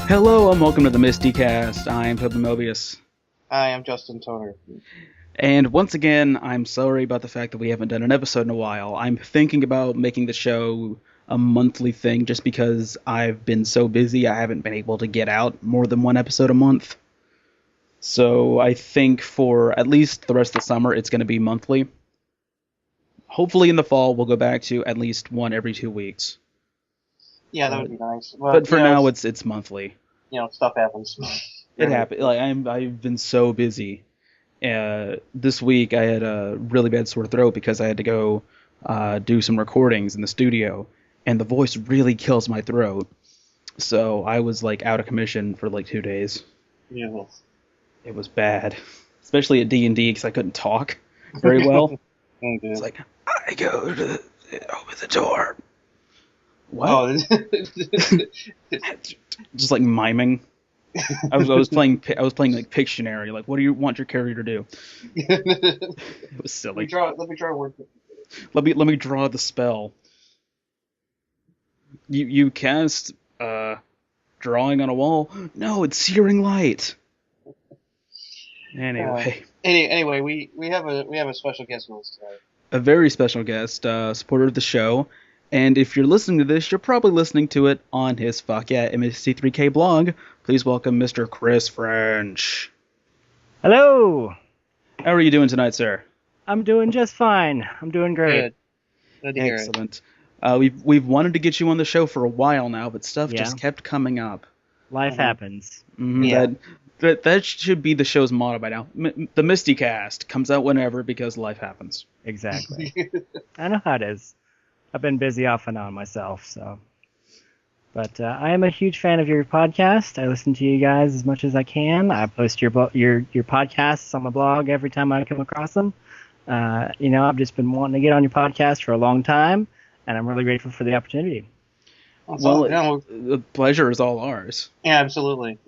Hello and welcome to the MSTieCast. I am Toby Mobius. Hi, I'm Justin Toner. And once again, I'm sorry about the fact that we haven't done an episode in a while. I'm thinking about making the show a monthly thing just because I've been so busy I haven't been able to get out more than one episode a month. So I think for at least the rest of the summer, it's going to be monthly. Hopefully in the fall, we'll go back to at least one every 2 weeks. Yeah, that would be nice. But for now, it's monthly. Stuff happens. It happened. I've been so busy. This week I had a really bad sore throat because I had to go do some recordings in the studio, and the voice really kills my throat. So I was out of commission for 2 days. Yeah. It was bad, especially at D&D because I couldn't talk very well. It's like, I go to open the door. What? Oh. Just miming. I was playing Pictionary. What do you want your character to do? It was silly. Let me draw a word. Let me draw the spell. You cast drawing on a wall. No, it's searing light. Anyway. Anyway, we have a special guest with us today. A very special guest, supporter of the show. And if you're listening to this, you're probably listening to it on his Fuck Yeah MST3K blog. Please welcome Mr. Chris French. Hello. How are you doing tonight, sir? I'm doing just fine. I'm doing great. Good to hear it. Excellent. We've wanted to get you on the show for a while now, but stuff just kept coming up. Life happens. Mm-hmm. Yeah. That should be the show's motto by now. The MSTieCast comes out whenever because life happens. Exactly. I know how it is. I've been busy off and on myself, so. But I am a huge fan of your podcast. I listen to you guys as much as I can. I post your podcasts on my blog every time I come across them. I've just been wanting to get on your podcast for a long time, and I'm really grateful for the opportunity. The pleasure is all ours. Yeah, absolutely.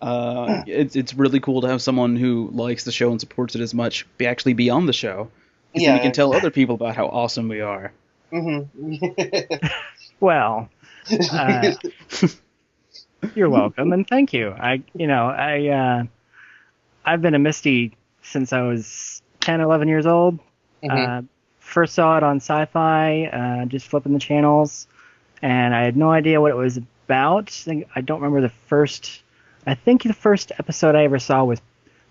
It's really cool to have someone who likes the show and supports it as much actually be on the show. So we can tell other people about how awesome we are. Mm-hmm. Well, you're welcome and thank you. I've been a Misty since I was 10, 11 years old. Mm-hmm. First saw it on Sci-Fi, just flipping the channels, and I had no idea what it was about. I don't remember the first. I think the first episode I ever saw was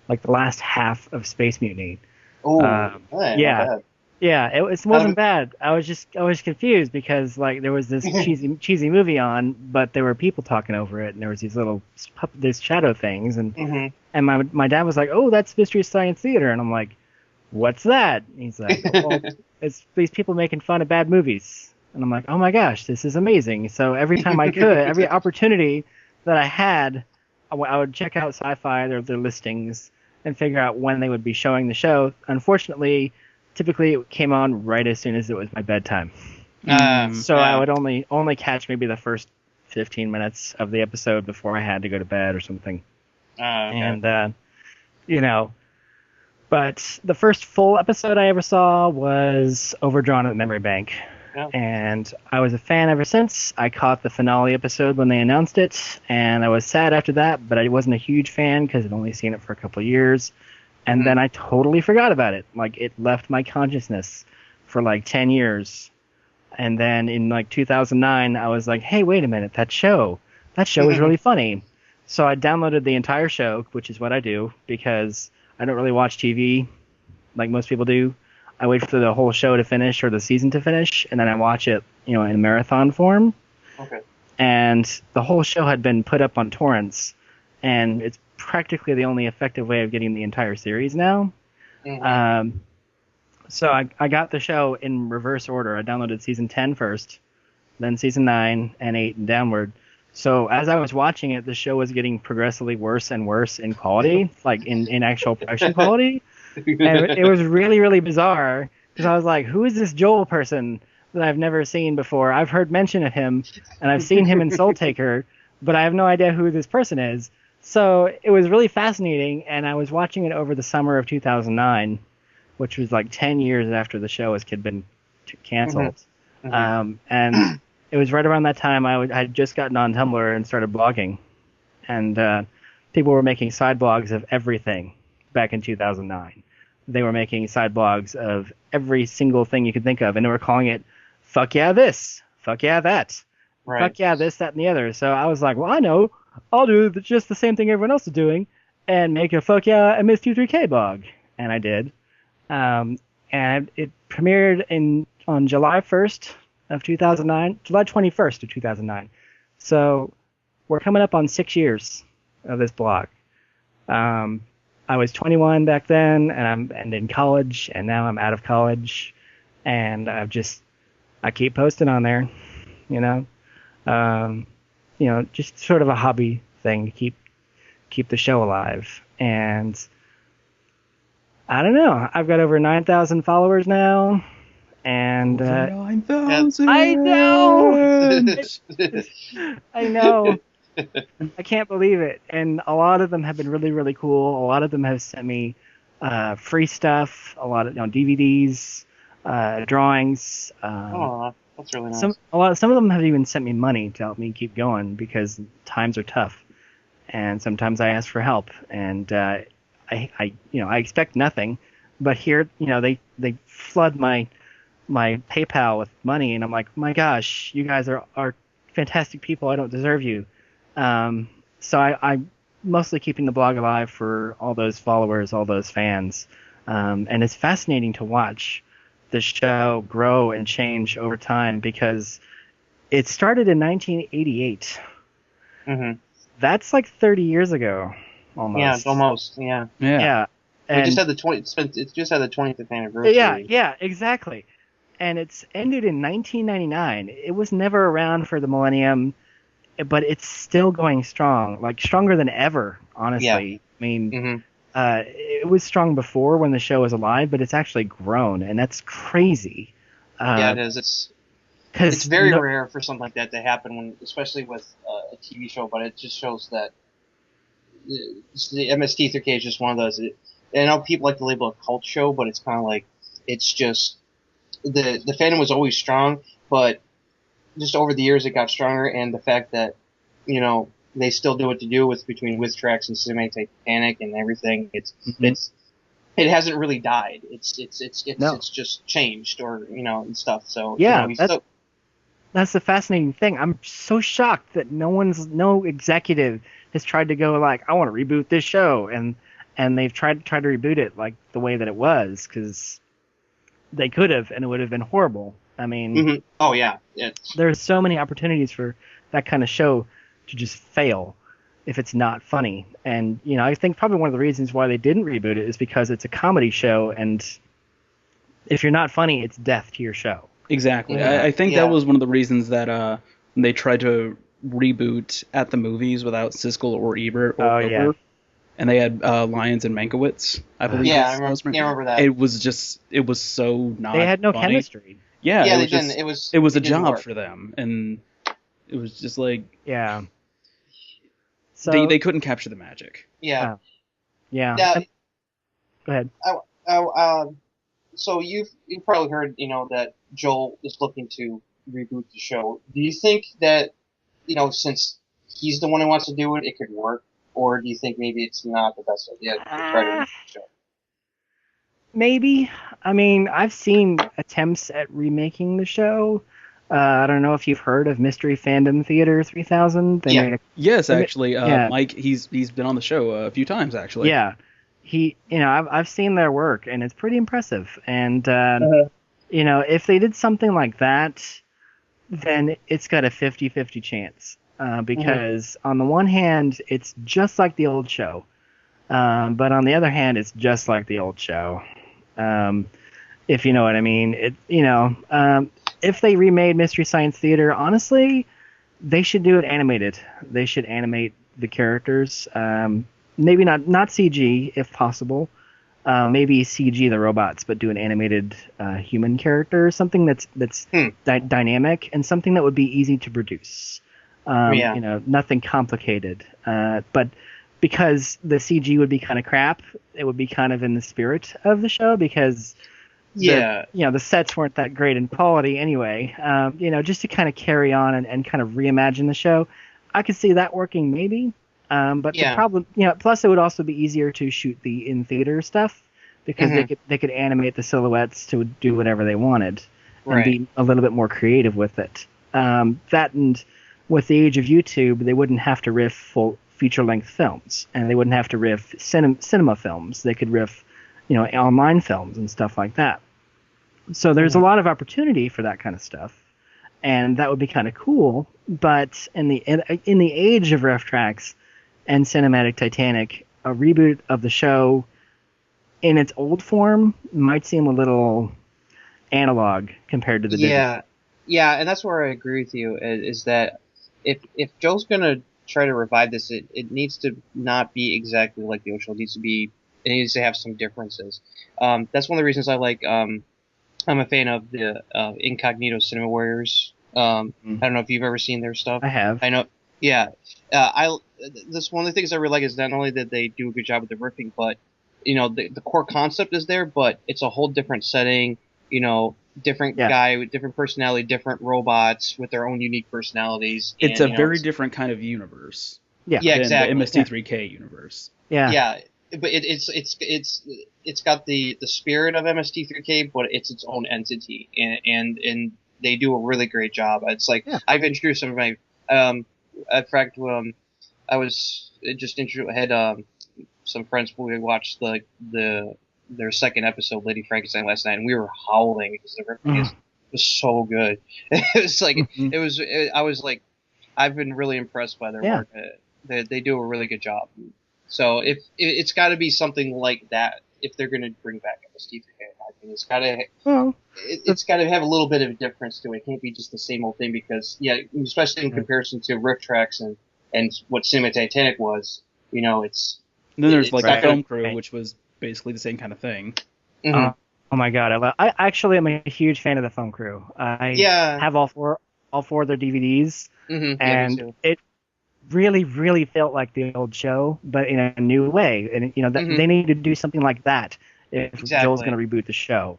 the last half of Space Mutiny. Oh, yeah. Yeah, it wasn't bad. I was confused because there was this cheesy movie on, but there were people talking over it, and there was these shadow things, and my dad was like, "Oh, that's Mystery Science Theater," and I'm like, "What's that?" And he's like, "Well, it's these people making fun of bad movies," and I'm like, "Oh my gosh, this is amazing!" So every time I could, every opportunity that I had, I would check out Sci-Fi, their listings, and figure out when they would be showing the show. Unfortunately, typically it came on right as soon as it was my bedtime. So I would only catch maybe the first 15 minutes of the episode before I had to go to bed or something. Okay. And, but the first full episode I ever saw was Overdrawn at the Memory Bank. Yeah. And I was a fan ever since. I caught the finale episode when they announced it, and I was sad after that, but I wasn't a huge fan because I'd only seen it for a couple of years. And then I totally forgot about it. It left my consciousness for 10 years. And then in 2009, I was like, hey, wait a minute, that show is really funny. So I downloaded the entire show, which is what I do, because I don't really watch TV like most people do. I wait for the whole show to finish or the season to finish, and then I watch it, in marathon form. Okay. And the whole show had been put up on torrents, and it's practically the only effective way of getting the entire series now. Mm-hmm. So I got the show in reverse order. I downloaded season 10 first, then season 9 and 8 and downward. So as I was watching it, the show was getting progressively worse and worse in quality, in actual production quality. And it was really, really bizarre because I was like, who is this Joel person that I've never seen before? I've heard mention of him, and I've seen him in Soul Taker, but I have no idea who this person is. So it was really fascinating, and I was watching it over the summer of 2009, which was 10 years after the show had been canceled. Mm-hmm. And it was right around that time I had just gotten on Tumblr and started blogging. and people were making side blogs of everything back in 2009. They were making side blogs of every single thing you could think of, and they were calling it "fuck yeah this," "fuck yeah that," Right. "fuck yeah this, that, and the other." So I was like, well, I know, I'll do just the same thing everyone else is doing, and make a "fuck yeah" MST3K blog, and I did. And it premiered on July 1st of 2009, July 21st of 2009. So we're coming up on 6 years of this blog. I was 21 back then, and I'm in college, and now I'm out of college, and I keep posting on there, just sort of a hobby thing to keep the show alive. And I don't know, I've got over 9,000 followers now, and 9,000. I know. I know. I can't believe it. And a lot of them have been really, really cool. A lot of them have sent me free stuff, a lot of DVDs, drawings. That's really nice. Some of them have even sent me money to help me keep going because times are tough, and sometimes I ask for help. And I expect nothing, but here they flood my PayPal with money, and I'm like, my gosh, you guys are fantastic people. I don't deserve you. So I'm mostly keeping the blog alive for all those followers, all those fans. And it's fascinating to watch the show grow and change over time because it started in 1988. Mm-hmm. That's like 30 years ago, almost. Yeah, almost. Yeah. Yeah. We just had the 25th anniversary. Yeah, exactly. And it's ended in 1999. It was never around for the millennium, but it's still going strong, like stronger than ever, honestly. Yeah. I mean, Mm-hmm. It was strong before when the show was alive, but it's actually grown, and that's crazy. Yeah, it is. It's very rare for something like that to happen, especially with a TV show, but it just shows that the MST3K is just one of those. I know people like to label it a cult show, but it's kind of like, it's just, the fandom was always strong, but just over the years it got stronger, and the fact that, they still do what they do between tracks and cinematic panic and everything. It hasn't really died. It's just changed and stuff. So yeah, that's the fascinating thing. I'm so shocked that no executive has tried to go like, I want to reboot this show, and they've tried to reboot it like the way that it was, because they could have, and it would have been horrible. I mean, mm-hmm. Oh yeah, there's so many opportunities for that kind of show to just fail if it's not funny. And I think probably one of the reasons why they didn't reboot it is because it's a comedy show, and if you're not funny, it's death to your show. Exactly. I think that was one of the reasons that they tried to reboot At the Movies without Siskel or Ebert or Cooper. Yeah. And they had Lyons and Mankiewicz, I believe. Yeah, I remember that. It was so not They had no funny. Chemistry. Yeah, they didn't. It was a job for them, and it was just like, yeah. So they couldn't capture the magic. Yeah. Yeah. Go ahead. So you've probably heard, that Joel is looking to reboot the show. Do you think that, since he's the one who wants to do it, it could work? Or do you think maybe it's not the best idea to try to reboot the show? Maybe. I mean, I've seen attempts at remaking the show. I don't know if you've heard of Mystery Fandom Theater 3000. Yes, actually. Mike, he's been on the show a few times, actually. Yeah. I've seen their work, and it's pretty impressive. And, if they did something like that, then it's got a 50-50 chance. Because on the one hand, it's just like the old show. But on the other hand, it's just like the old show. If you know what I mean. If they remade Mystery Science Theater, honestly, they should do it animated. They should animate the characters. Maybe not CG, if possible. Maybe CG the robots, but do an animated human character, something that's dynamic and something that would be easy to produce. Nothing complicated. But because the CG would be kind of crap, it would be kind of in the spirit of the show, because the sets weren't that great in quality anyway. Just to kind of carry on and kind of reimagine the show. I could see that working maybe. But the problem, plus it would also be easier to shoot the in-theater stuff because they could animate the silhouettes to do whatever they wanted and be a little bit more creative with it. That, and with the age of YouTube, they wouldn't have to riff full feature-length films, and they wouldn't have to riff cinema films. They could riff, online films and stuff like that. So there's a lot of opportunity for that kind of stuff, and that would be kind of cool. But in the age of riff tracks and cinematic Titanic, a reboot of the show in its old form might seem a little analog compared to the digital. Yeah, and that's where I agree with you, is that if Joe's going to try to revive this, it needs to not be exactly like the old show. It needs to have some differences. That's one of the reasons I like, I'm a fan of the Incognito Cinema Warriors. I don't know if you've ever seen their stuff. I have. I know. Yeah. This one of the things I really like is not only that they do a good job with the riffing, but the core concept is there, but it's a whole different setting. Different guy with different personality, different robots with their own unique personalities. It's a very different kind of universe. Yeah, exactly. The MST3K universe. Yeah, but it's got the spirit of MST3K, but it's its own entity, and they do a really great job. It's like I've introduced some of my in fact, I was just introduced. I had some friends when we watched their second episode, Lady Frankenstein, last night, and we were howling because the riffing was so good. It was like I was like, I've been really impressed by their work. They do a really good job. So if it's got to be something like that if they're going to bring back MST3K, I think it's got to have a little bit of a difference to it. It can't be just the same old thing because especially in comparison to riff tracks and what Cinema Titanic was, it's. And then there's the film crew, which was basically the same kind of thing. Oh my god, I actually am a huge fan of the film crew. I have all four of their DVDs, and it really, really felt like the old show, but in a new way. And they need to do something like that if Joel's going to reboot the show.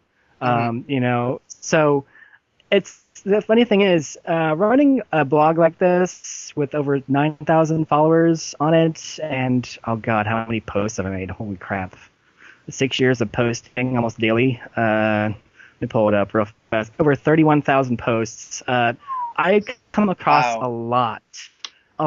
So it's the funny thing is running a blog like this with over 9,000 followers on it, and oh god, how many posts have I made? Holy crap! 6 years of posting almost daily. Let me pull it up real fast. Over 31,000 posts. I come across a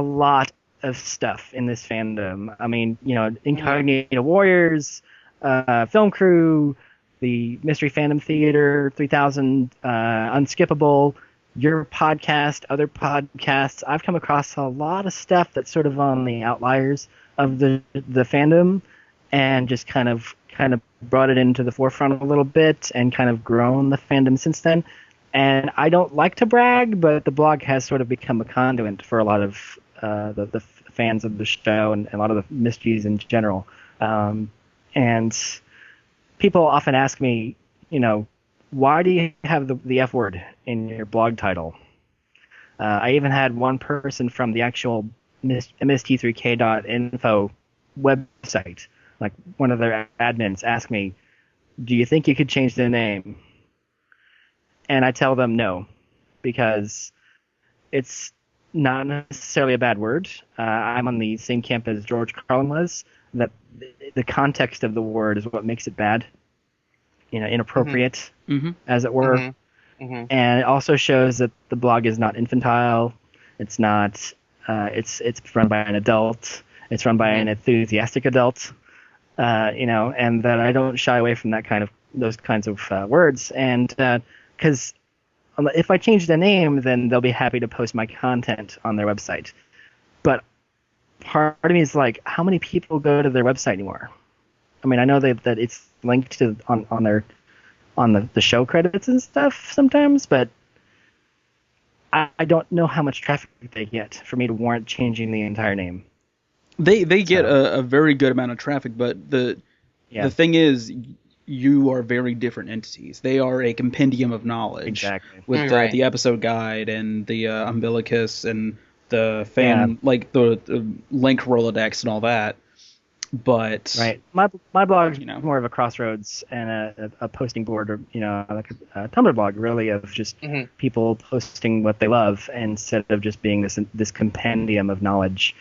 lot of stuff in this fandom. I mean, Incognito Warriors, Film Crew, the Mystery Fandom Theater, 3000, Unskippable, your podcast, other podcasts. I've come across a lot of stuff that's sort of on the outliers of the fandom, and just kind of brought it into the forefront a little bit and kind of grown the fandom since then. And I don't like to brag, but the blog has sort of become a conduit for a lot of the fans of the show and a lot of the mysteries in general. And people often ask me, why do you have the F word in your blog title? I even had one person from the actual MST3K.info website, like one of their admins, ask me, do you think you could change the name? And I tell them no, because it's not necessarily a bad word. I'm on the same camp as George Carlin was, that the context of the word is what makes it bad, inappropriate, as it were. And it also shows that the blog is not infantile. It's not. It's run by an adult. It's run by an enthusiastic adult. And that I don't shy away from those kinds of words. And because if I change the name, then they'll be happy to post my content on their website. But part of me is like, how many people go to their website anymore? I mean, I know that it's linked to on the show credits and stuff sometimes, but I don't know how much traffic they get for me to warrant changing the entire name. They get a very good amount of traffic, but the thing is, you are very different entities. They are a compendium of knowledge. Exactly. With the episode guide and the umbilicus and the fan, like the link Rolodex and all that. But my blog is more of a crossroads and a posting board, or like a Tumblr blog, really, of just people posting what they love instead of just being this compendium of knowledge.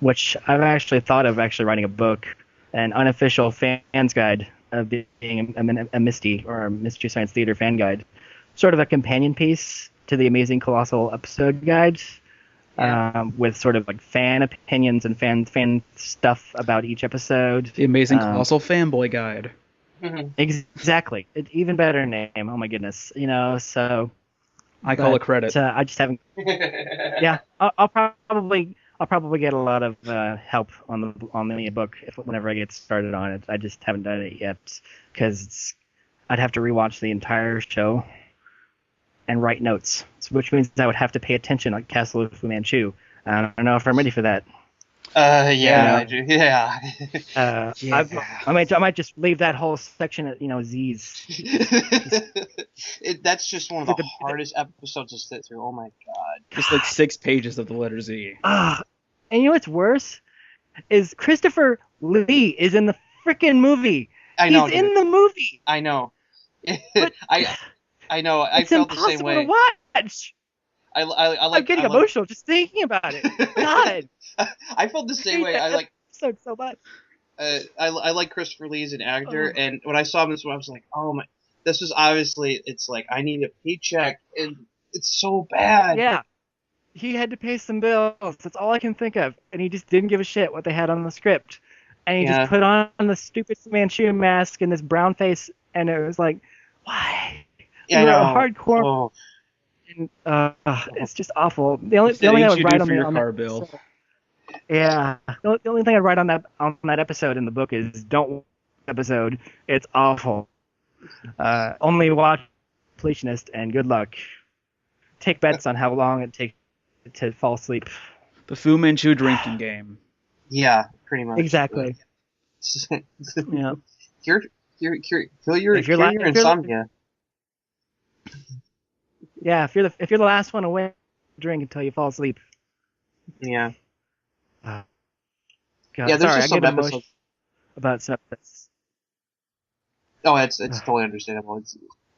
which I've actually thought of writing a book, an unofficial fan's guide of being a Misty or a Mystery Science Theater fan guide, sort of a companion piece to the Amazing Colossal episode guide, with sort of like fan opinions and fan stuff about each episode. The Amazing Colossal Fanboy Guide. Mm-hmm. Exactly. Even better name. Oh my goodness. So I call it credit. I just haven't. Yeah, I'll probably get a lot of help on the book whenever I get started on it. I just haven't done it yet because I'd have to rewatch the entire show and write notes, which means I would have to pay attention like Castle of Fu Manchu. I don't know if I'm ready for that. I do. Yeah. I might just leave that whole section at Z's. That's just one of the hardest episodes to sit through. Oh my god. Just like 6 pages of the letter Z. And you know what's worse is Christopher Lee is in the freaking movie. I know. He's in the movie. I know. But I know. I felt the same way. It's impossible to watch. I like. I'm getting emotional just thinking about it. God. I felt the same way. I like episode so much. I like Christopher Lee as an actor, and when I saw him this one, I was like, oh my, this is obviously, it's like I need a paycheck, and it's so bad. Yeah. He had to pay some bills. That's all I can think of, and he just didn't give a shit what they had on the script, and he just put on the stupid Manchu mask and this brown face, and it was like, why? Yeah, you were a hardcore. Oh. And, it's just awful. The only thing I would write on the car bill. Yeah, the only thing I'd write on that episode in the book is don't watch the episode. It's awful. Only watch Completionist and good luck. Take bets on how long it takes to fall asleep. The Fu Manchu drinking game. Yeah, pretty much. Exactly. Yeah. Cure your insomnia. Yeah, if you're the last one away, drink until you fall asleep. Yeah. God, yeah, there's just some episodes about stuff that's. Oh, it's totally understandable.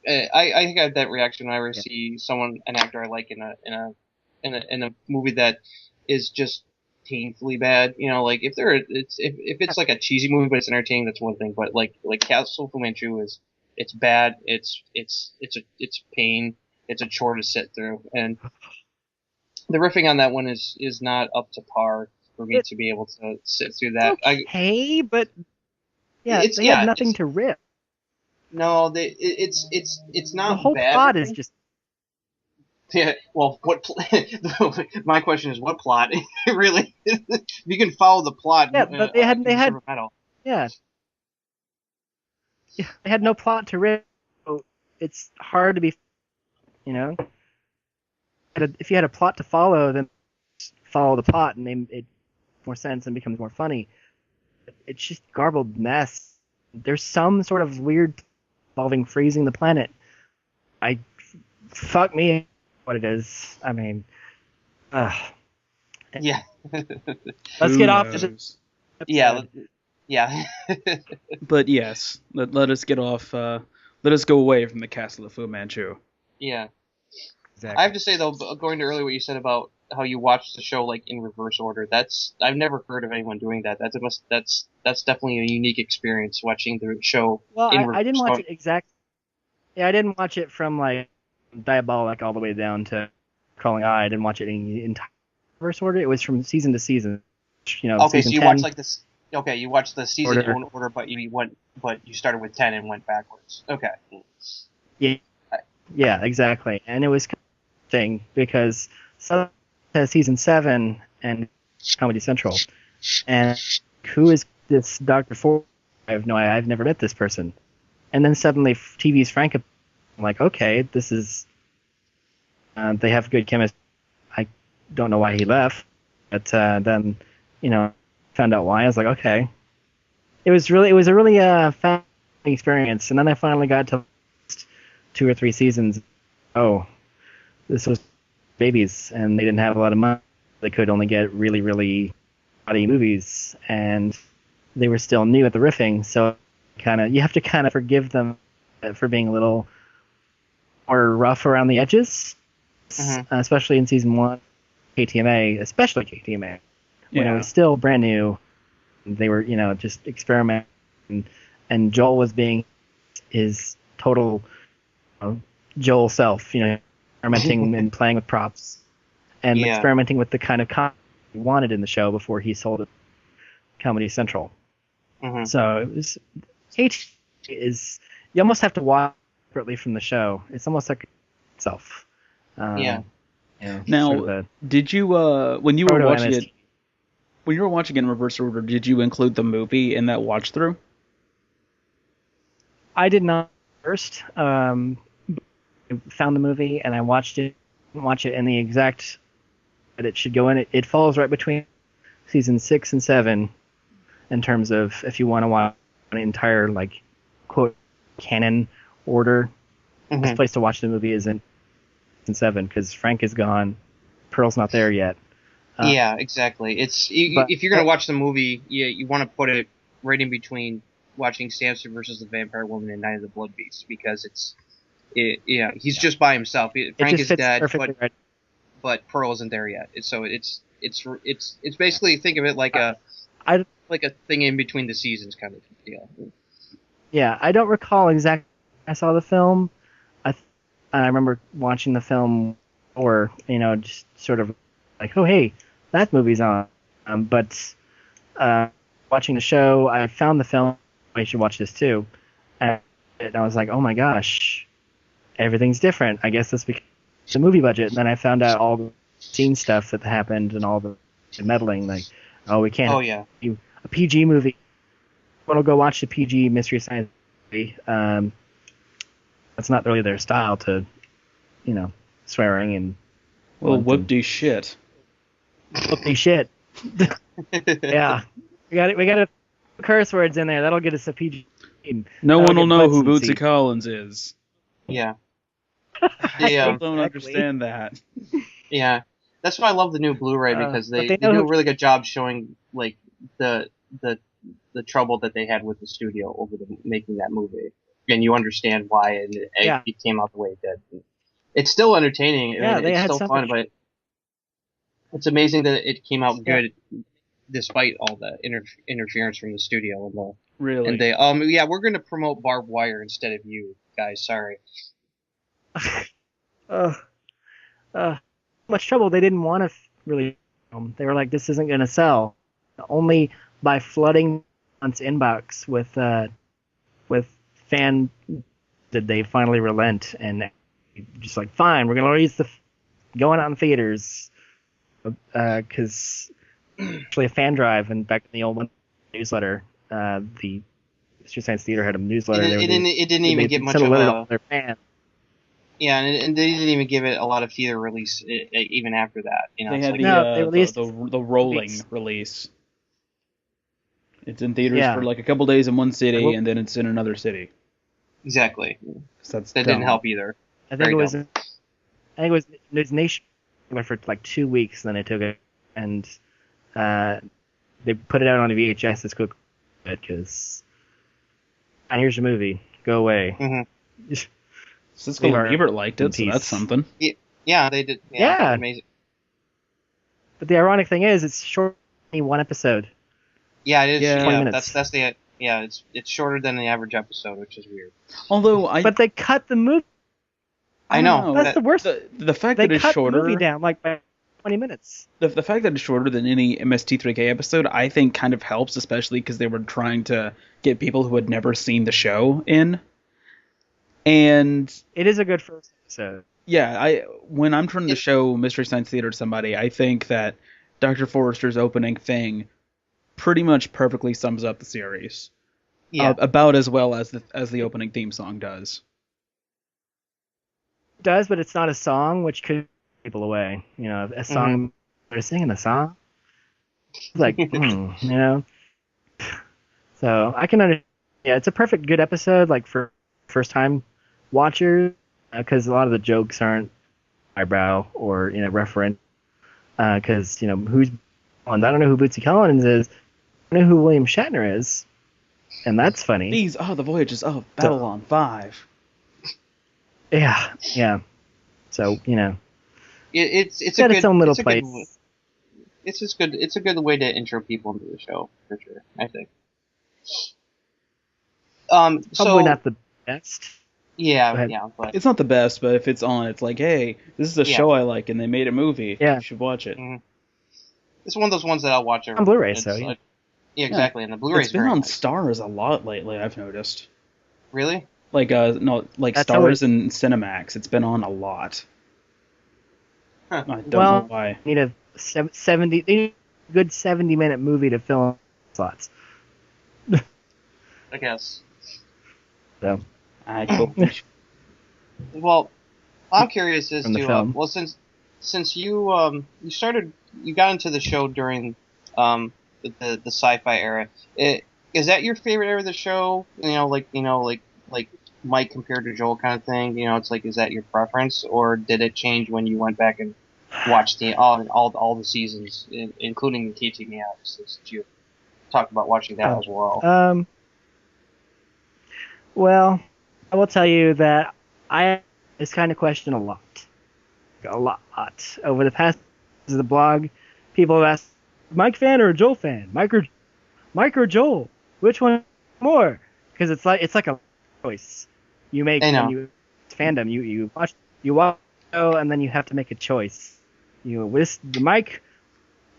I think I have that reaction whenever I see an actor I like in a movie that is just painfully bad. Like if it's like a cheesy movie but it's entertaining, that's one thing. But like Castle Fu Manchu it's bad. It's pain. It's a chore to sit through, and the riffing on that one is not up to par for me to be able to sit through that. Okay, but they have nothing to riff. No, it's not. The whole bad. plot is just. Yeah. Well, my question is, what plot? Really, you can follow the plot. Yeah, but they had. Yeah. Yeah, they had no plot to riff. So it's hard to be. If you had a plot to follow, then follow the plot, and it makes more sense and becomes more funny. It's just garbled mess. There's some sort of weird involving freezing the planet. Fuck me, what it is. I mean, yeah. Let's get off to this. Yeah. But yes, let us get off. Let us go away from the Castle of Fu Manchu. Yeah. Exactly. I have to say though, going to earlier what you said about how you watched the show like in reverse order, I've never heard of anyone doing that. That's definitely a unique experience watching the show. Well, I didn't watch it exactly. Yeah, I didn't watch it from like Diabolic all the way down to Crawling Eye. I didn't watch it in entire reverse order. It was from season to season. Okay, so you 10, watched like this. Okay, you watched the season in order, but you started with 10 and went backwards. Okay. Yeah, exactly. And it was thing because season 7 and Comedy Central, and who is this Dr. Ford? I've never met this person. And then suddenly TV's Frank. I'm like, okay, this is. They have good chemistry. I don't know why he left, but then found out why. I was like, okay. It was a really fun experience, and then I finally got to 2 or 3 seasons. Oh, this was babies, and they didn't have a lot of money. They could only get really, really naughty movies, and they were still new at the riffing, so you have to forgive them for being a little more rough around the edges, especially in season 1, especially KTMA, when it was still brand new. They were, just experimenting, and Joel was being his total Joel self, experimenting and playing with props and experimenting with the kind of content he wanted in the show before he sold it to Comedy Central. So it was you almost have to watch separately from the show. It's almost like itself. Now, sort of did you when you were watching it? When you were watching it in reverse order, did you include the movie in that watch through? I did not first. I found the movie and I watched it in the exact that it should go in. It falls right between season 6 and 7 in terms of if you want to watch an entire quote canon order. The best place to watch the movie is in season 7 because Frank is gone, Pearl's not there yet. Yeah, exactly. If you're going to watch the movie, you want to put it right in between watching Samson versus the Vampire Woman and Night of the Blood Beast because he's just by himself. Frank is dead, but Pearl isn't there yet. So it's basically think of it like a thing in between the seasons kind of deal. Yeah, I don't recall exactly. I saw the film. I remember watching the film, or just sort of like, oh hey, that movie's on. But watching the show, I found the film. I should watch this too, and I was like, oh my gosh, everything's different. I guess that's because the movie budget. And then I found out all the scene stuff that happened and all the meddling. Like, oh, we can't. Oh yeah. A PG movie. Want to go watch the PG Mystery Science movie? That's not really their style to, swearing and. Well, whoop-de shit. Whoop-de shit. Yeah, we got to curse words in there. That'll get us a PG. No one will know who Bootsy Collins is. Yeah. People don't understand that. Yeah, that's why I love the new Blu-ray because they do a really good job showing the trouble that they had with the studio over making that movie, and you understand why it came out the way it did. It's still entertaining. Yeah, it's still fun, but it's amazing that it came out good despite all the interference from the studio and the. Really? And they we're going to promote barbed wire instead of you guys. Sorry. Much trouble. They didn't want to really. They were like, this isn't going to sell. Only by flooding on's inbox with fan did they finally relent and just like, fine, we're going to release going out in theaters because actually a fan drive and back in the old one newsletter. The Mystery Science Theater had a newsletter. It didn't even get much of a. Their fans. Yeah, and they didn't even give it a lot of theater release even after that. They had they released the rolling release. It's in theaters for like a couple days in one city, and then it's in another city. Exactly. So that didn't help either. I think it was nationwide for like 2 weeks. Then they took it and they put it out on VHS as quick because here's your movie. Go away. Mm-hmm. Siskel and Ebert liked it, so that's something. Yeah, they did. Yeah, amazing. But the ironic thing is, it's short, one episode. Yeah, it is. Yeah, 20 minutes. That's the. Yeah, it's shorter than the average episode, which is weird. But they cut the movie. I know. That's the worst. The fact that it's shorter. They cut the movie down like by 20 minutes. The fact that it's shorter than any MST3K episode, I think, kind of helps, especially because they were trying to get people who had never seen the show in. And it is a good first episode. Yeah, when I'm trying to show Mystery Science Theater to somebody, I think that Dr. Forrester's opening thing pretty much perfectly sums up the series. Yeah. About as well as the opening theme song does. It does, but it's not a song, which could keep people away. A song. They're singing a song. It's like, So I can understand. Yeah, it's a perfect good episode, like for first time watchers, because a lot of the jokes aren't eyebrow or referent. Because who's I don't know who Bootsy Collins is. I don't know who William Shatner is, and that's funny. These are the voyages of Babylon 5. Yeah. So it's got its own little place. it's just good. It's a good way to intro people into the show for sure. I think. Probably not the best. Yeah, but it's not the best. But if it's on, it's like, hey, this is a show I like, and they made a movie. Yeah, you should watch it. Mm-hmm. It's one of those ones that I'll watch on Blu-ray. So yeah. Yeah, exactly. And the Blu-ray's it's been on nice. Stars a lot lately. I've noticed. Really? Like Stars and Cinemax. It's been on a lot. Huh. I don't know why. Need a 70-minute movie to fill slots. I guess. So. Well, I'm curious as to well, since you got into the show during the sci-fi era. Is that your favorite era of the show? Like Mike compared to Joel kind of thing. It's like, is that your preference, or did it change when you went back and watched all the seasons, including the TTV episodes that you talked about watching that as well? Well, I will tell you that I this kind of question a lot. Over the past of the blog, people have asked, Mike fan or Joel fan? Mike or Joel? Which one more? Because it's like a choice you make when you fandom. You watch the show, and then you have to make a choice. The Mike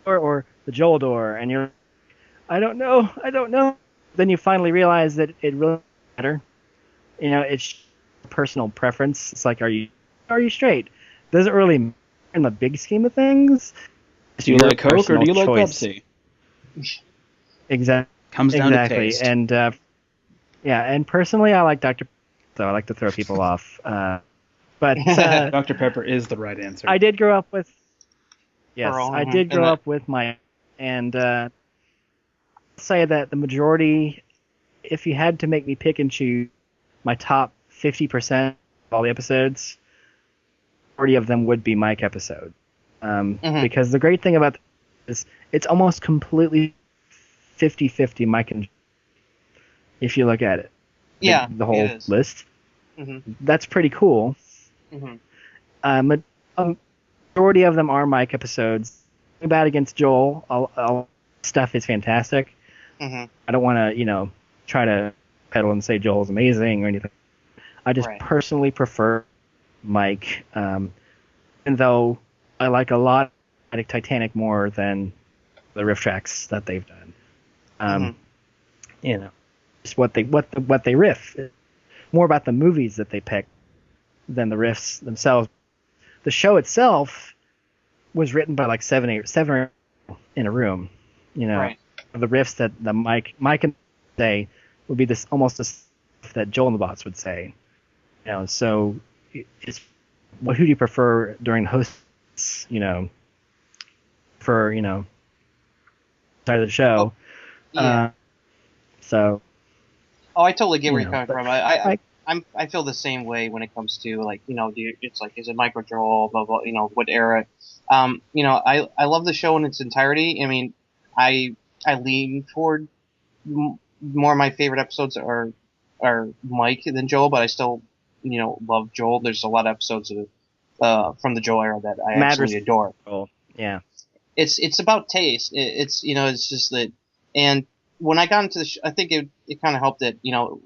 or the Joel door, and you're, I don't know. Then you finally realize that it really doesn't matter. It's personal preference. It's like, are you straight? Doesn't really matter in the big scheme of things. Do you like Coke or do you like Pepsi? Exactly. Comes down to taste. And and personally, I like Dr. Pepper, so I like to throw people off. But Dr. Pepper is the right answer. I did grow up with. Yes, I did grow up with my, and say that the majority, if you had to make me pick and choose my top 50% of all the episodes, 40 of them would be Mike episode. Because the great thing about this is it's almost completely 50-50 Mike and if you look at it. Yeah, the whole list. That's pretty cool. Majority of them are Mike episodes. Bad against Joel, all stuff is fantastic. I don't want to, try to pedal and say Joel's amazing or anything. I just personally prefer Mike, even though I like a lot of Titanic more than the riff tracks that they've done. Just what they riff. More about the movies that they pick than the riffs themselves. The show itself was written by like seven or in a room. The riffs that the Mike and say would be this almost the stuff that Joel and the Bots would say. So it's who do you prefer during hosts? For side of the show. So. Oh, I totally get where you're coming from. I feel the same way when it comes to it's like, is it Mike or Joel? Blah blah. What era? I love the show in its entirety. I mean, I lean toward more of my favorite episodes are Mike than Joel, but I still love Joel. There's a lot of episodes from the Joel era that I absolutely adore. Yeah, it's about taste. It's just that. And when I got into the I think it kind of helped that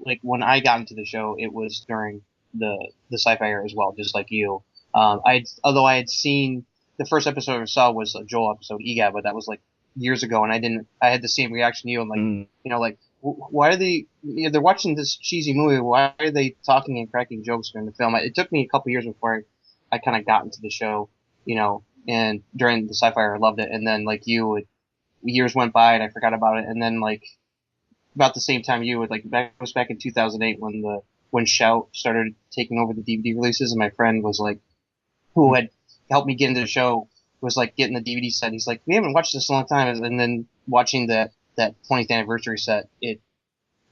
like when I got into the show, it was during the sci-fi era as well, just like you. Although I had seen the first episode I ever saw was a Joel episode, EGAT, but that was like years ago, and I had the same reaction to you. I'm like, why are they? They're watching this cheesy movie. Why are they talking and cracking jokes during the film? It took me a couple years before I kind of got into the show, and during the sci-fi era, I loved it. And then like you, years went by and I forgot about it. And then like about the same time you would it was back in 2008 when Shout started taking over the DVD releases, and my friend was like, who had helped me get into the show, was like getting the DVD set. He's like, we haven't watched this in a long time. And then watching that 20th anniversary set,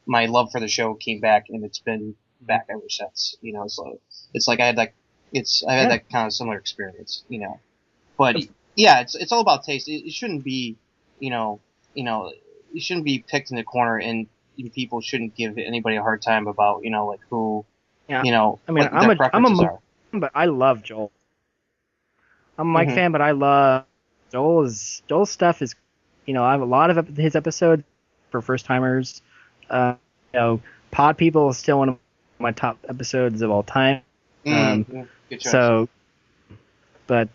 my love for the show came back, and it's been back ever since. So it's like I had that kind of similar experience. But yeah, it's all about taste. It shouldn't be, it shouldn't be picked in the corner, and people shouldn't give anybody a hard time about like who, I mean, I'm a but I love Joel. I'm a Mike fan, but I love Joel's stuff is, I have a lot of his episodes for first timers. Pod People is still one of my top episodes of all time. Good choice. So, but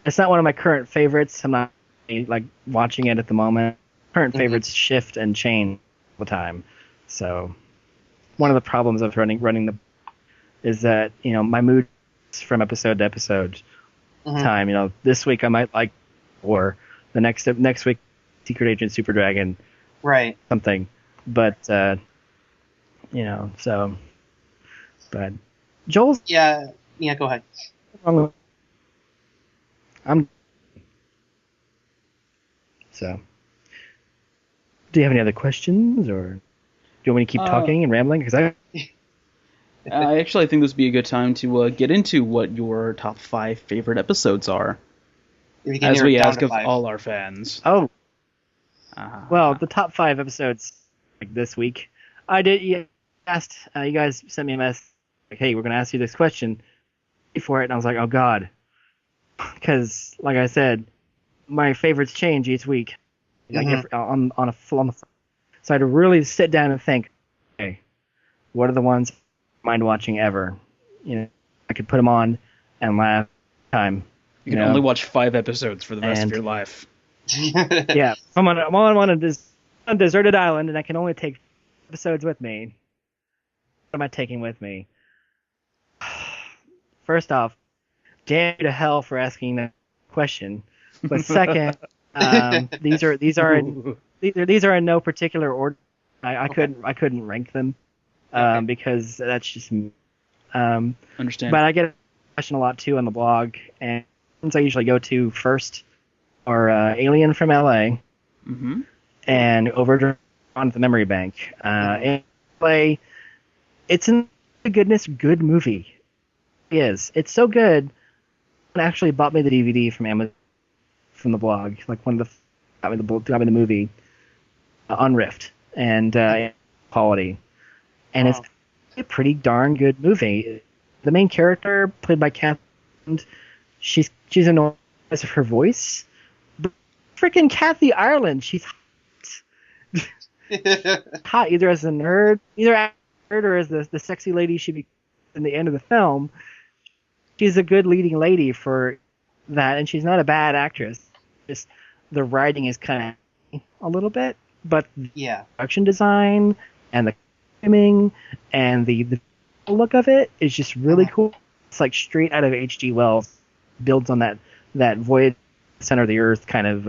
it's not one of my current favorites. I'm not like watching it at the moment. Current favorites shift and change all the time. So, one of the problems of running is that my mood from episode to episode time. This week I might like, or the next week, Secret Agent Super Dragon, right? Something, but so, but Joel's yeah. Go ahead. I'm so. Do you have any other questions, or do you want me to keep talking and rambling? Because I actually think this would be a good time to get into what your top 5 favorite episodes are, as we ask of all our fans. Oh, well, the top 5 episodes like this week, I did. You guys sent me a message like, "Hey, we're gonna ask you this question," for it, and I was like, "Oh God," because like I said, my favorites change each week. Like on the so I had to really sit down and think, okay, what are the ones mind watching ever? I could put them on and laugh time. You can only watch 5 episodes for the rest of your life. Yeah, I'm on a deserted island, and I can only take episodes with me. What am I taking with me? First off, damn you to hell for asking that question. But second, these are in no particular order. I couldn't rank them because that's just understand. But I get a question a lot too on the blog, and ones I usually go to first are Alien from LA and Overdrive on the Memory Bank. LA, it's a good movie. It is. It's so good. It actually bought me the DVD from Amazon. From the blog, like one of the got me the movie on Rift and quality, and it's a pretty darn good movie. The main character, played by Catherine, she's annoying because of her voice, but freaking Kathy Ireland, she's hot either as a nerd, or as the sexy lady she be in the end of the film. She's a good leading lady for that, and she's not a bad actress. Just the writing is kind of a little bit, but the production design and the filming and the look of it is just really cool. It's like straight out of H.G. Wells. Builds on that void center of the earth kind of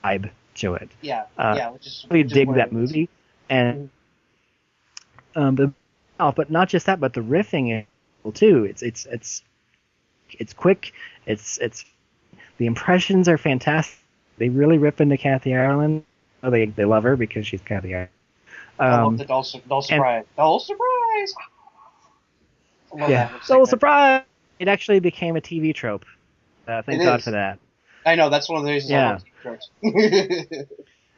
vibe to it. Which is really dig that movie, and but not just that, but the riffing is cool too. It's quick. It's the impressions are fantastic. They really rip into Kathy Ireland. Oh, they love her because she's Kathy Ireland. I love the dull surprise. Dull surprise. Dull surprise. It actually became a TV trope. Thank God for that. I know, that's one of the reasons I love TV tropes.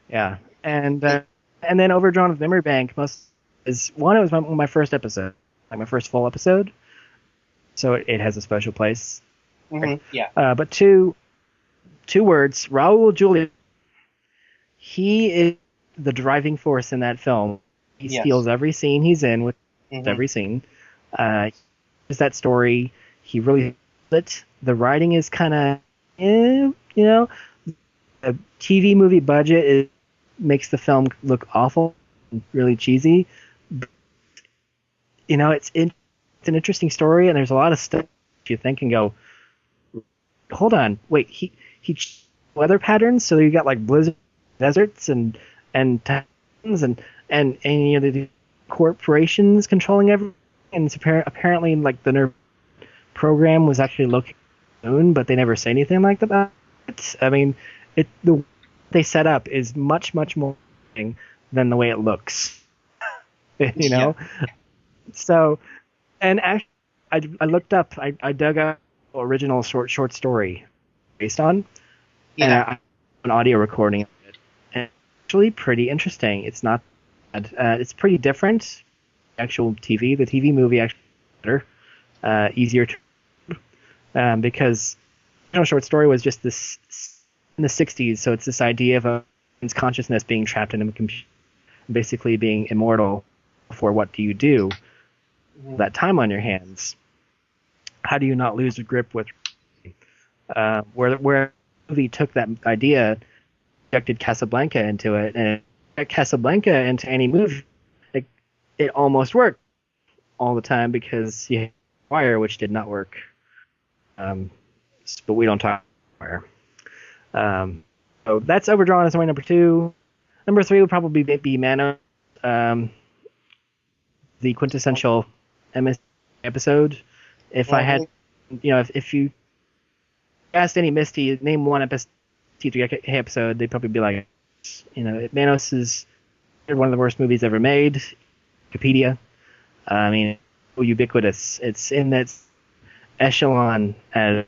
Yeah, and then Overdrawn with Memory Bank it was one of my first episode, like my first full episode. So it has a special place. But two words, Raul Julia. He is the driving force in that film. He steals every scene he's in with every scene. Is that story? He really it. The writing is kind of, the TV movie budget makes the film look awful, and really cheesy. But, it's an interesting story, and there's a lot of stuff you think and go, hold on, wait, he weather patterns, so you got like blizzard deserts and titans and the corporations controlling everything, and it's apparently like the nerve program was actually located on the moon, but they never say anything like that. I mean, the they set up is much more than the way it looks. So, and actually, I looked up, I dug up original short story based on, and an audio recording of it. And it's actually pretty interesting. It's not bad. It's pretty different. Actual TV, the TV movie actually better, easier to, because short story was just this in the 60s, so it's this idea of a consciousness being trapped in a computer, basically being immortal. For what do you do? That time on your hands. How do you not lose a grip with? Where the movie took that idea, injected Casablanca into it, and Casablanca into any movie, it almost worked all the time because you had Wire, which did not work. But we don't talk Wire. So that's Overdrawn as my number 2. Number 3 would probably be Manos, the quintessential MST episode. If I had, if you asked any Misty, name one MST3K episode, they'd probably be like, Manos is one of the worst movies ever made. Wikipedia. I mean, ubiquitous. It's in that echelon as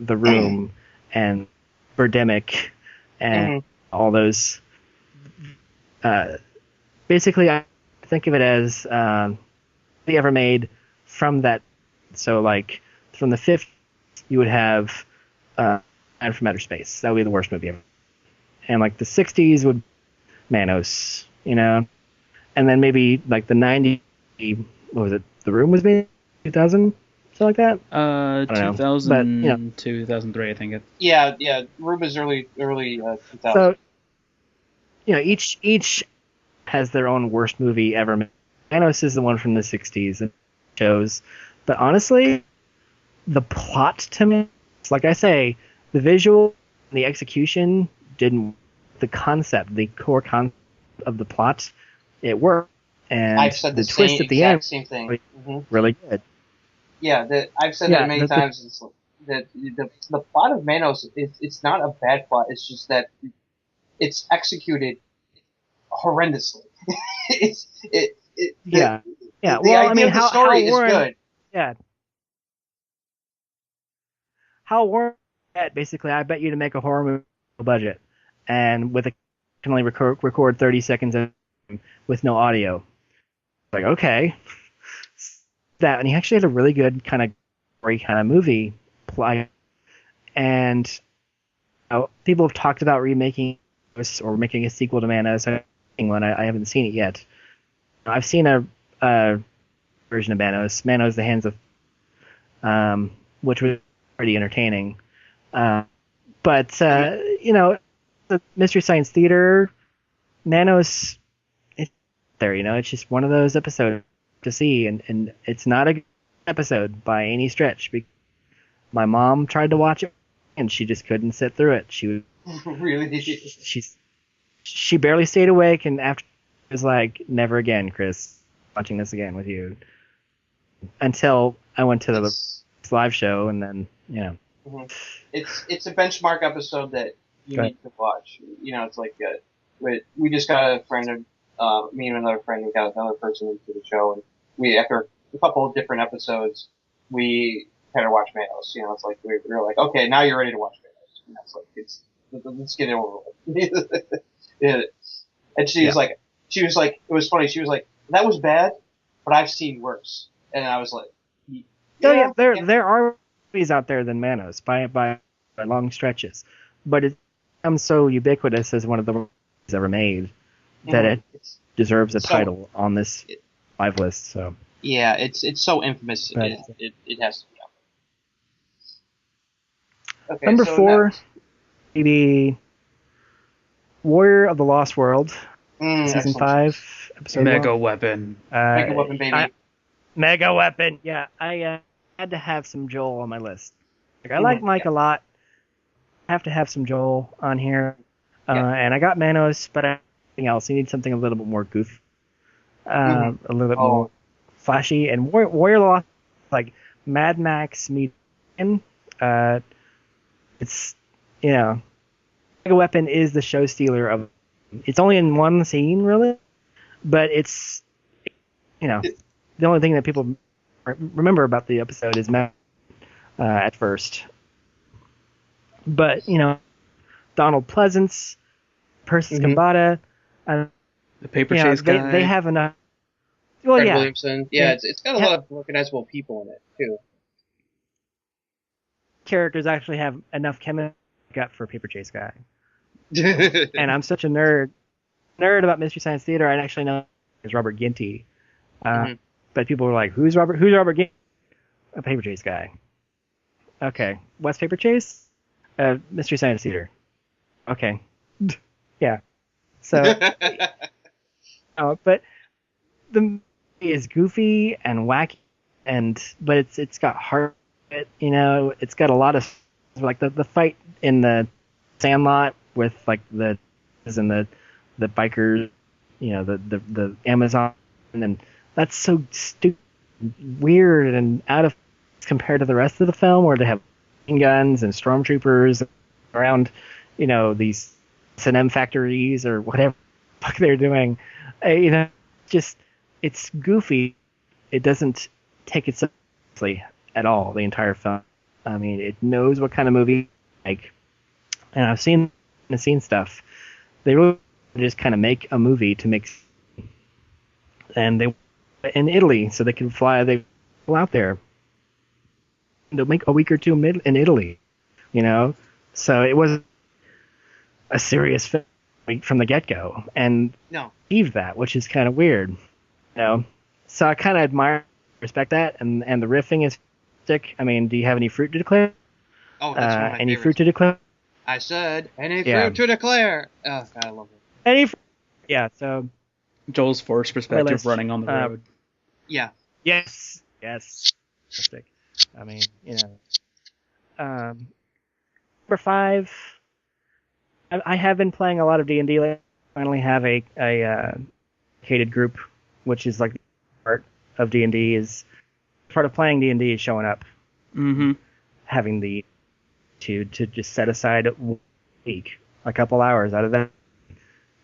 The Room and Birdemic and all those. Basically, I think of it as they ever made from that. So, like, from the 50s, you would have Man from Outer Space. That would be the worst movie ever. And, like, the 60s would Manos, and then maybe, like, the 90s, what was it? The Room was made 2000? Something like that? 2000 but, 2003, I think. Yeah, Room is early 2000. So, each has their own worst movie ever made. Manos is the one from the 60s and shows. But honestly, the plot to me, like I say, the visual and the execution didn't. The concept, the core concept of the plot, it worked. And I've said the twist at the end, same thing. Really good. Yeah, I've said that many times. That the plot of Manos, it's not a bad plot. It's just that it's executed horrendously. Yeah. The idea of the story is good. Yeah. How Warren basically, I bet you to make a horror movie budget, and with can only record 30 seconds with no audio. Like, okay, and he actually had a really good kind of movie plot, and people have talked about remaking this or making a sequel to Manos. I haven't seen it yet. I've seen a version of Manos, The Hands of, which was pretty entertaining. But the Mystery Science Theater, Manos, it's there. It's just one of those episodes to see, and it's not a good episode by any stretch. My mom tried to watch it, and she just couldn't sit through it. She really, she barely stayed awake, and after it was like, never again, Chris, watching this again with you. Until I went to the live show, and then it's a benchmark episode that you need to watch. It's like we just got a friend of me and another friend. We got another person into the show, and we after a couple of different episodes, we had to watch Manos. It's like we were like, okay, now you're ready to watch Manos. It's like let's get it over with. Yeah. And she was like, it was funny. She was like, that was bad, but I've seen worse. And I was like, there are movies out there than Manos by long stretches, but it becomes so ubiquitous as one of the movies ever made that it deserves a title on this live list. So yeah, it's so infamous. It has to be out. Okay, number 4, maybe Warrior of the Lost World, season 5, episode Mega Weapon. Mega Weapon, baby. Mega Weapon. Yeah, I had to have some Joel on my list. I like Mike a lot. I have to have some Joel on here. And I got Manos, but anything else. You need something a little bit more goofy. A little bit more flashy. And Warrior of the Lost, like Mad Max meets it's, Mega Weapon is the show stealer of. It's only in one scene, really, but it's, the only thing that people remember about the episode is Matt at first. But Donald Pleasance, Persis Kambata, the Paper Chase guy. They have enough. Well, Fred Williamson. Yeah, it's got a lot of recognizable people in it too. characters actually have enough chemistry for Paper Chase Guy. And I'm such a nerd about Mystery Science Theater. I actually know is Robert Ginty. But people were like, who's Robert Ginty? A Paper Chase Guy. Okay. What's Paper Chase? Mystery Science Theater. Okay. Yeah. So, but the movie is goofy and wacky, but it's got heart. It's got a lot of like the fight in the Sandlot with like the bikers, the Amazon, and that's so stupid, weird, and out of compared to the rest of the film where they have guns and stormtroopers around, these S&M factories or whatever the fuck they're doing. Just it's goofy. It doesn't take it seriously at all, the entire film. I mean, it knows what kind of movie like, and I've seen stuff. They really just kind of make a movie to make, and they in Italy so they can fly. They go out there. They'll make a week or two in Italy, So it was a serious film from the get-go, and believed that, which is kind of weird, So I kind of admire, respect that, and the riffing is sick. I mean, do you have any fruit to declare? Oh, that's one of my any favorites. fruit to declare? I said, any fruit to declare. Oh, God, I love it. Any? Yeah. So Joel's forced perspective running on the road. Yeah. Yes. Fantastic. I mean, number 5. I have been playing a lot of D&D lately. I finally have a dedicated group, which is like part of D&D is part of playing D&D is showing up. Mm-hmm. Having the to just set aside a week, a couple hours out of that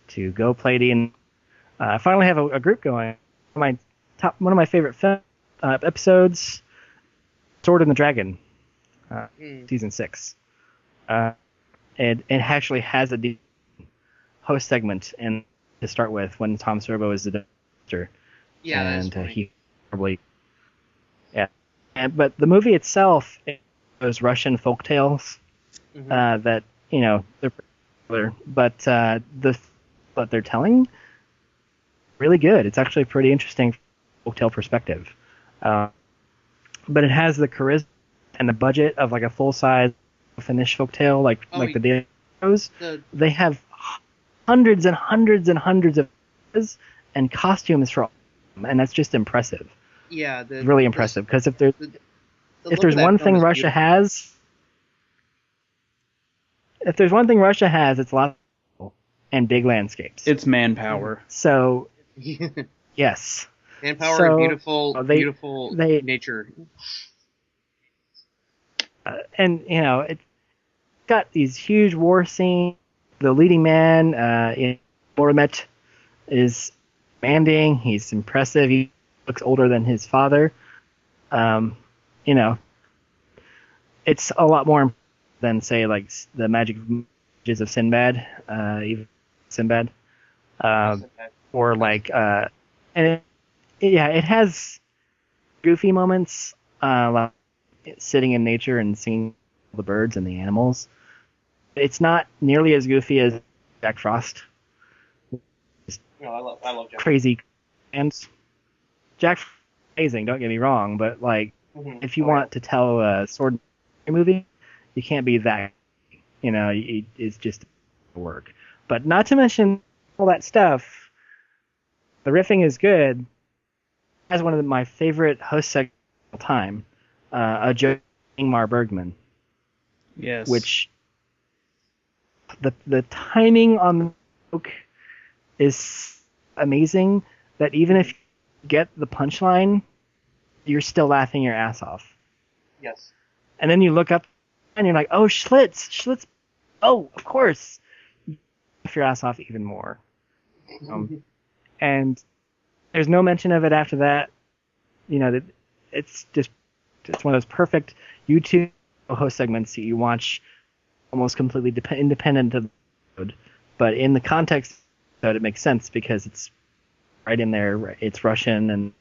to go play D&D. I finally have a group going. One of my favorite episodes, Sword and the Dragon, season 6. It actually has a host segment and to start with when Tom Servo is the director. Yeah, and that's he probably but the movie itself, those Russian folk tales that they're popular, but what they're telling really good. It's actually a pretty interesting folktale perspective, but it has the charisma and the budget of like a full size Finnish folktale, like the daily shows. They have hundreds and hundreds and hundreds of and costumes for all of them, and that's just impressive. Yeah, really impressive, because if there's one thing Russia has, it's a lot of people and big landscapes. It's manpower. So, yes. Manpower and beautiful nature. And it's got these huge war scenes. The leading man, Boromet, is commanding. He's impressive. He looks older than his father. It's a lot more than, say, like the Magic Images of Sinbad, even Sinbad, or like, and it has goofy moments, like sitting in nature and seeing the birds and the animals. It's not nearly as goofy as Jack Frost. I love Jack. Crazy, and Jack Frost is amazing. Don't get me wrong, but like, if you want to tell a sword movie, you can't be that. It's just work. But not to mention all that stuff. The riffing is good. It has one of my favorite host segments of all time, a joke Ingmar Bergman. Yes. Which the timing on the joke is amazing, that even if you get the punchline, you're still laughing your ass off. Yes. And then you look up and you're like, oh, Schlitz. Oh, of course. You laugh your ass off even more. And there's no mention of it after that. It's one of those perfect YouTube host segments that you watch almost completely independent of the episode. But in the context of it makes sense because it's right in there. It's Russian and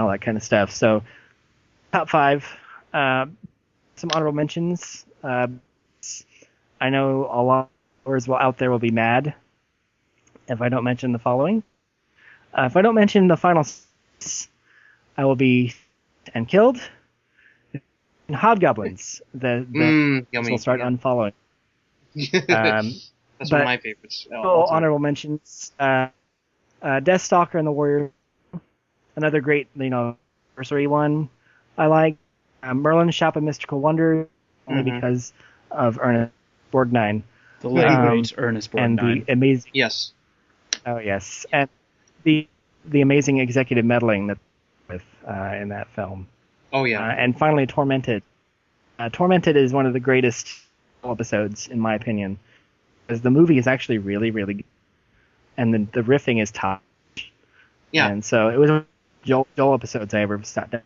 all that kind of stuff. So top 5. Some honorable mentions. I know a lot of viewers out there will be mad if I don't mention the following. If I don't mention the final I will be and killed. And hobgoblins, will start unfollowing. That's one of my favorites. Honorable mentions: Deathstalker and the Warrior, another great, anniversary one. I like Merlin's Shop of Mystical Wonders only because of Ernest Borgnine. The late great Ernest Borgnine. And the amazing. Yes. Oh yes, and the amazing executive meddling that with in that film. Oh yeah. And finally, Tormented. Tormented is one of the greatest episodes in my opinion, because the movie is actually really, really good, and the riffing is top. Yeah. And so it was Joel episodes I ever sat down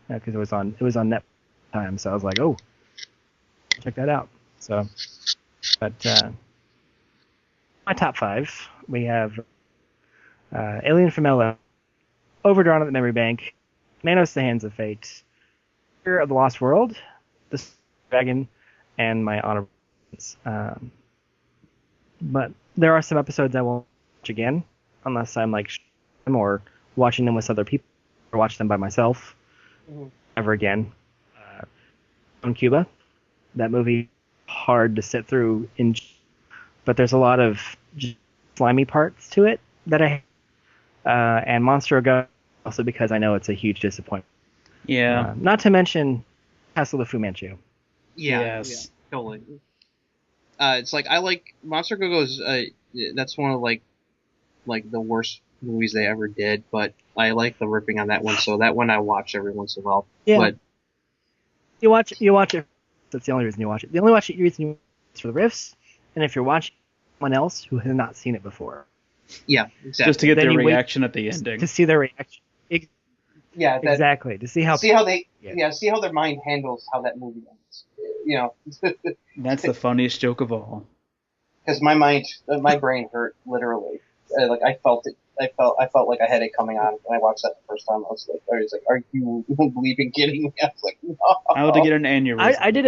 because it was on Netflix time. So I was like, oh, check that out. So, but my top 5, we have Alien from LA, Overdrawn at the Memory Bank, Manos: The Hands of Fate, Fear of the Lost World, The Dragon, and my honorable. But there are some episodes I won't watch again unless I'm like them or watching them with other people or watch them by myself ever again. On Cuba, that movie hard to sit through but there's a lot of slimy parts to it that and Monster Go also because I know it's a huge disappointment. Yeah. Not to mention Castle of Fu Manchu. Yeah. Yes. Yeah, totally. It's like I like Monster Go-Go's. That's one of like the worst movies they ever did, but I like the ripping on that one, so that one I watch every once in a while. Yeah. But you watch it. That's the only reason you watch it. The only reason you watch it is for the riffs, and if you're watching someone else who has not seen it before. Yeah, exactly. Just to get their reaction at the ending. To see their reaction. Yeah, exactly. To see how their mind handles how that movie ends. You know. That's the funniest joke of all. Because my brain hurt literally. Like I felt it. I felt like I had it coming on when I watched that the first time. I was like, "Are you bleeping kidding me?" I was like, "No." I had to get an aneurysm. I did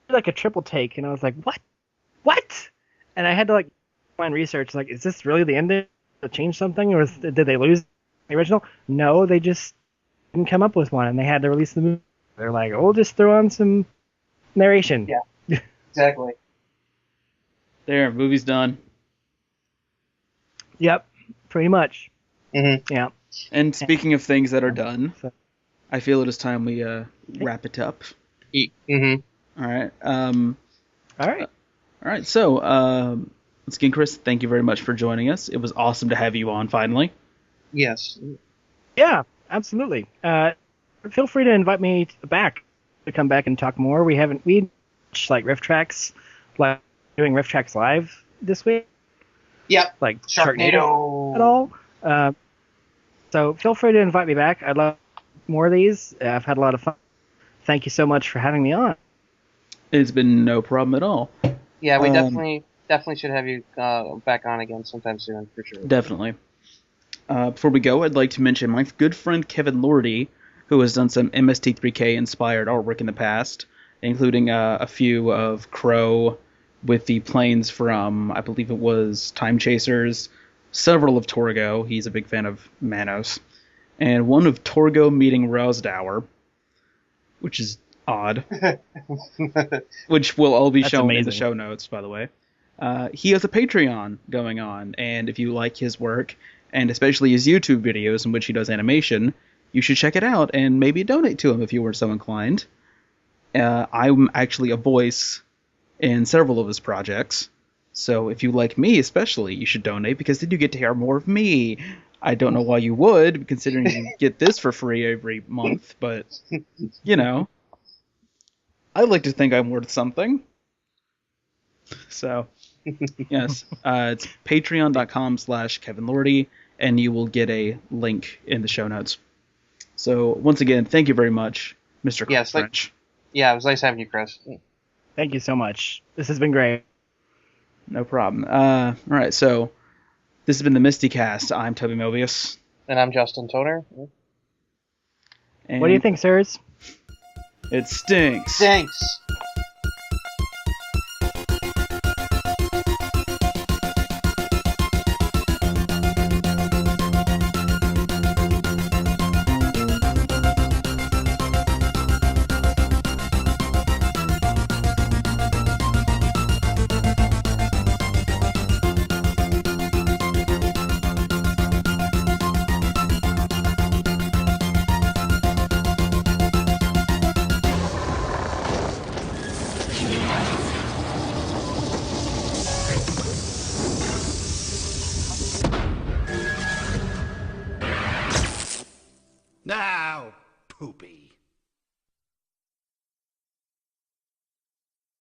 like a triple take, and I was like, "What?" And I had to find research. Like, is this really the ending? To change something, or did they lose the original? No, they just didn't come up with one, and they had to release the movie. They're like, "Oh, just throw on some narration." Yeah, exactly. There, movie's done. Yep, pretty much. Mm-hmm. Yeah. And speaking of things that are done, I feel it is time we wrap it up. Mm-hmm. All right. All right. So, once again, Chris, thank you very much for joining us. It was awesome to have you on finally. Yes. Yeah, absolutely. Feel free to invite me back to come back and talk more. We riff tracks, doing riff tracks live this week. Yep. Like Sharknado at all. So feel free to invite me back. I'd love more of these. I've had a lot of fun. Thank you so much for having me on. It's been no problem at all. Yeah, we definitely should have you back on again sometime soon, for sure. Definitely. Before we go, I'd like to mention my good friend Kevin Lordy, who has done some MST3K inspired artwork in the past, including a few of Crow with the planes from, I believe it was Time Chasers, several of Torgo. He's a big fan of Manos. And one of Torgo meeting Rosdower, which is odd. Which will all be shown in the show notes, by the way. He has a Patreon going on, and if you like his work, and especially his YouTube videos in which he does animation, you should check it out and maybe donate to him if you were so inclined. I'm actually a voice in several of his projects, so if you like me especially, you should donate, because then you get to hear more of me. I don't know why you would, considering you get this for free every month, but, I'd like to think I'm worth something. So, yes, it's patreon.com/Kevin Lordy, and you will get a link in the show notes. So, once again, thank you very much, Mr. Chris French. Yeah, it was nice having you, Chris. Thank you so much. This has been great. No problem. All right, so this has been the MSTieCast. I'm Toby Mobius. And I'm Justin Toner. And what do you think, sirs? It stinks. Stinks. Now, poopy.